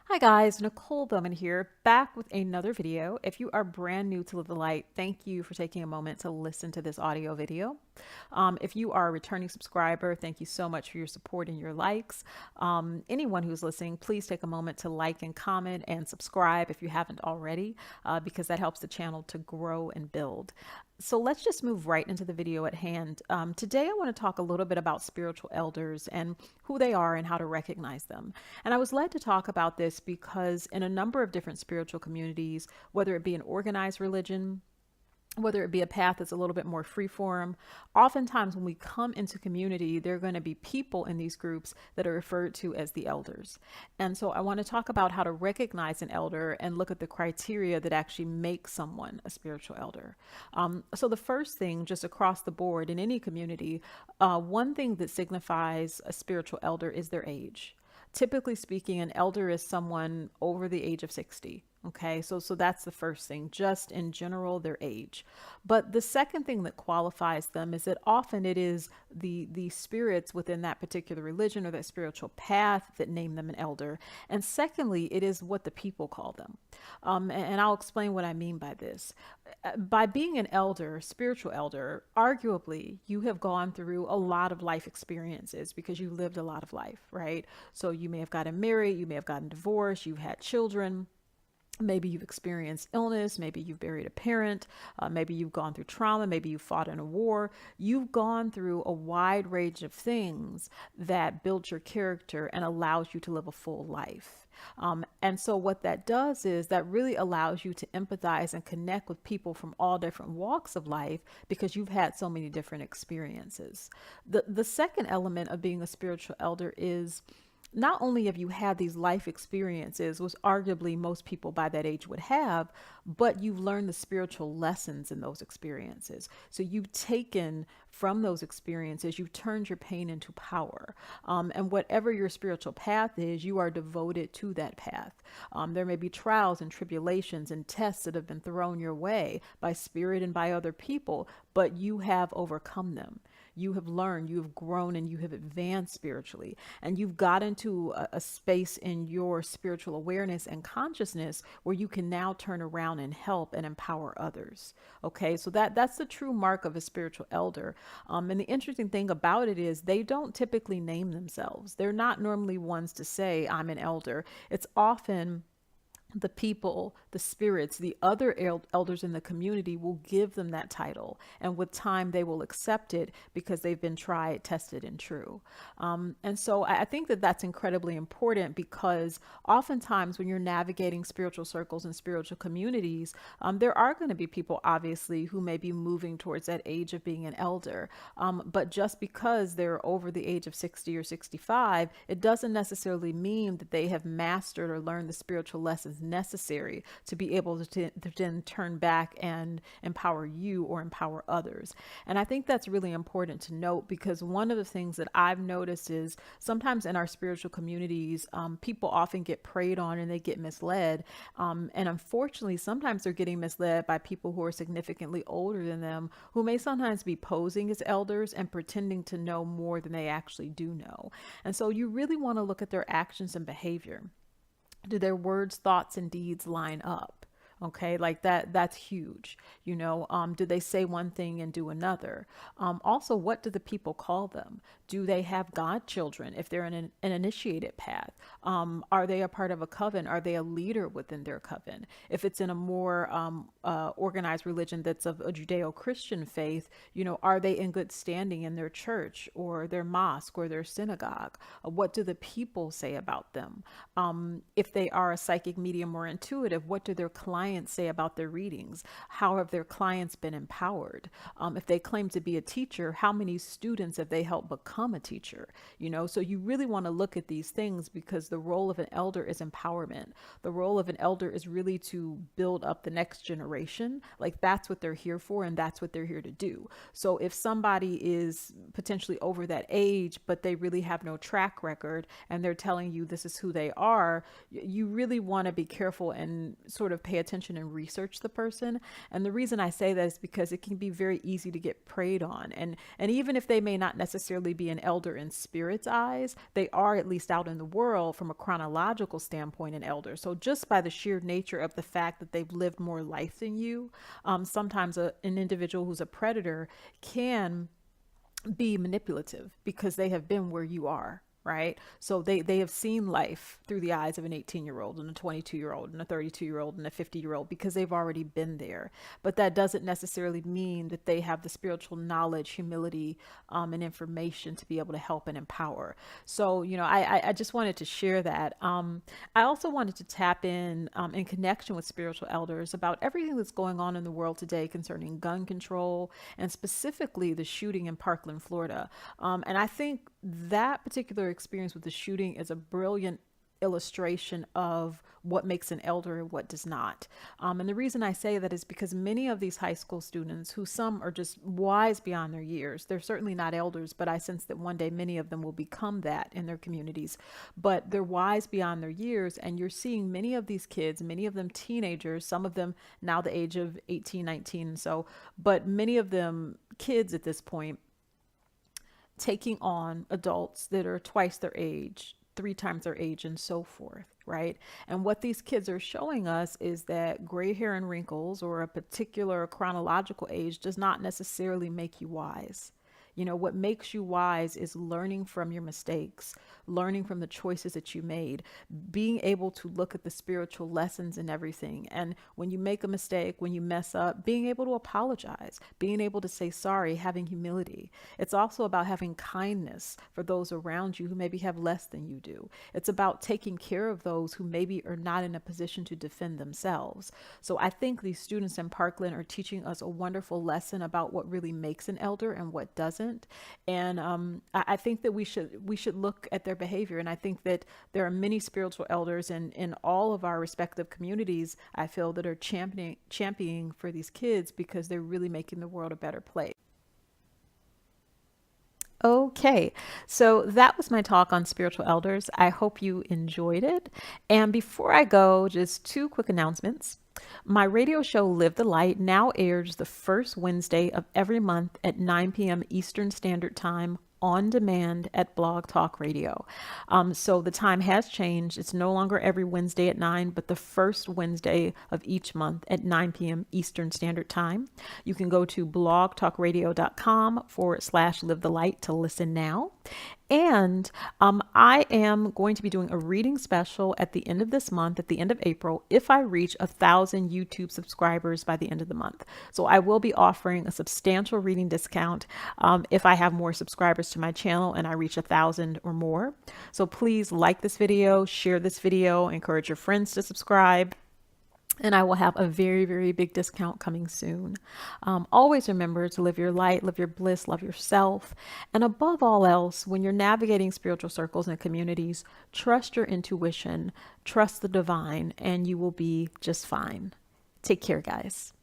Hi guys, Nicole Bowman here, back with another video. If you are brand new to Live the Light, thank you for taking a moment to listen to this audio video. If you are a returning subscriber, thank you so much for your support and your likes. Anyone who's listening, please take a moment to like and comment and subscribe if you haven't already, because that helps the channel to grow and build. So let's just move right into the video at hand. Today I want to talk a little bit about spiritual elders and who they are and how to recognize them. And I was led to talk about this because in a number of different spiritual communities, whether it be an organized religion, whether it be a path that's a little bit more free form, oftentimes when we come into community, there are going to be people in these groups that are referred to as the elders. And so I want to talk about how to recognize an elder and look at the criteria that actually make someone a spiritual elder. So the first thing, just across the board in any community, one thing that signifies a spiritual elder is their age. Typically speaking, an elder is someone over the age of 60. Okay, so that's the first thing, just in general, their age. But the second thing that qualifies them is that often it is the spirits within that particular religion or that spiritual path that name them an elder. And secondly, it is what the people call them. And I'll explain what I mean by this. By being an elder, spiritual elder, arguably you have gone through a lot of life experiences because you lived a lot of life, right? So you may have gotten married, you may have gotten divorced, you've had children. Maybe you've experienced illness, maybe you've buried a parent, maybe you've gone through trauma, maybe you fought in a war. You've gone through a wide range of things that build your character and allows you to live a full life. And so what that does is that really allows you to empathize and connect with people from all different walks of life because you've had so many different experiences. The second element of being a spiritual elder is not only have you had these life experiences, which arguably most people by that age would have, but you've learned the spiritual lessons in those experiences. So you've taken from those experiences, you've turned your pain into power. And whatever your spiritual path is, you are devoted to that path. There may be trials and tribulations and tests that have been thrown your way by spirit and by other people, but you have overcome them. You have learned, you have grown, and you have advanced spiritually. And you've got into a space in your spiritual awareness and consciousness where you can now turn around and help and empower others. Okay, so that's the true mark of a spiritual elder. And the interesting thing about it is they don't typically name themselves. They're not normally ones to say, I'm an elder. It's often the people, the spirits, the other elders in the community will give them that title. And with time, they will accept it because they've been tried, tested, and true. And so I think that that's incredibly important because oftentimes when you're navigating spiritual circles and spiritual communities, there are going to be people, obviously, who may be moving towards that age of being an elder. But just because they're over the age of 60 or 65, it doesn't necessarily mean that they have mastered or learned the spiritual lessons necessary to be able to then turn back and empower you or empower others. And I think that's really important to note because one of the things that I've noticed is sometimes in our spiritual communities, people often get preyed on and they get misled. And unfortunately, sometimes they're getting misled by people who are significantly older than them, who may sometimes be posing as elders and pretending to know more than they actually do know. And so you really want to look at their actions and behavior. Do their words, thoughts, and deeds line up? Okay, like that's huge. Do they say one thing and do another? Also, what do the people call them? Do they have godchildren if they're in an initiated path? Are they a part of a coven? Are they a leader within their coven? If it's in a more organized religion that's of a Judeo-Christian faith, are they in good standing in their church or their mosque or their synagogue? What do the people say about them? If they are a psychic medium or intuitive, what do their clients say about their readings? How have their clients been empowered? If they claim to be a teacher, how many students have they helped become a teacher? So you really want to look at these things because the role of an elder is empowerment. The role of an elder is really to build up the next generation. Like that's what they're here for and that's what they're here to do. So if somebody is potentially over that age, but they really have no track record and they're telling you this is who they are, you really want to be careful and sort of pay attention and research the person. And the reason I say that is because it can be very easy to get preyed on. And even if they may not necessarily be be an elder in spirit's eyes, they are, at least out in the world from a chronological standpoint, an elder. So just by the sheer nature of the fact that they've lived more life than you, sometimes an individual who's a predator can be manipulative because they have been where you are, right? So they have seen life through the eyes of an 18-year-old and a 22-year-old and a 32-year-old and a 50-year-old because they've already been there. But that doesn't necessarily mean that they have the spiritual knowledge, humility, and information to be able to help and empower. So, I just wanted to share that. I also wanted to tap in connection with spiritual elders about everything that's going on in the world today concerning gun control and specifically the shooting in Parkland, Florida. And I think that particular experience with the shooting is a brilliant illustration of what makes an elder and what does not. And the reason I say that is because many of these high school students, who some are just wise beyond their years, they're certainly not elders, but I sense that one day many of them will become that in their communities. But they're wise beyond their years, and you're seeing many of these kids, many of them teenagers, some of them now the age of 18, 19, and so, but many of them kids at this point, taking on adults that are twice their age, three times their age, and so forth, right? And what these kids are showing us is that gray hair and wrinkles or a particular chronological age does not necessarily make you wise. What makes you wise is learning from your mistakes, learning from the choices that you made, being able to look at the spiritual lessons in everything. And when you make a mistake, when you mess up, being able to apologize, being able to say sorry, having humility. It's also about having kindness for those around you who maybe have less than you do. It's about taking care of those who maybe are not in a position to defend themselves. So I think these students in Parkland are teaching us a wonderful lesson about what really makes an elder and what doesn't. And I think that we should look at their behavior. And I think that there are many spiritual elders in all of our respective communities, I feel, that are championing for these kids because they're really making the world a better place. Okay, so that was my talk on spiritual elders. I hope you enjoyed it. And before I go, just two quick announcements. My radio show Live the Light now airs the first Wednesday of every month at 9 p.m. Eastern Standard Time on demand at Blog Talk Radio. So the time has changed. It's no longer every Wednesday at 9, but the first Wednesday of each month at 9 p.m. Eastern Standard Time. You can go to blogtalkradio.com/Live the Light to listen now. And I am going to be doing a reading special at the end of this month, at the end of April, if I reach 1,000 YouTube subscribers by the end of the month. So I will be offering a substantial reading discount if I have more subscribers to my channel and I reach 1,000 or more. So please like this video, share this video, encourage your friends to subscribe. And I will have a very, very big discount coming soon. Always remember to live your light, live your bliss, love yourself. And above all else, when you're navigating spiritual circles and communities, trust your intuition, trust the divine, and you will be just fine. Take care, guys.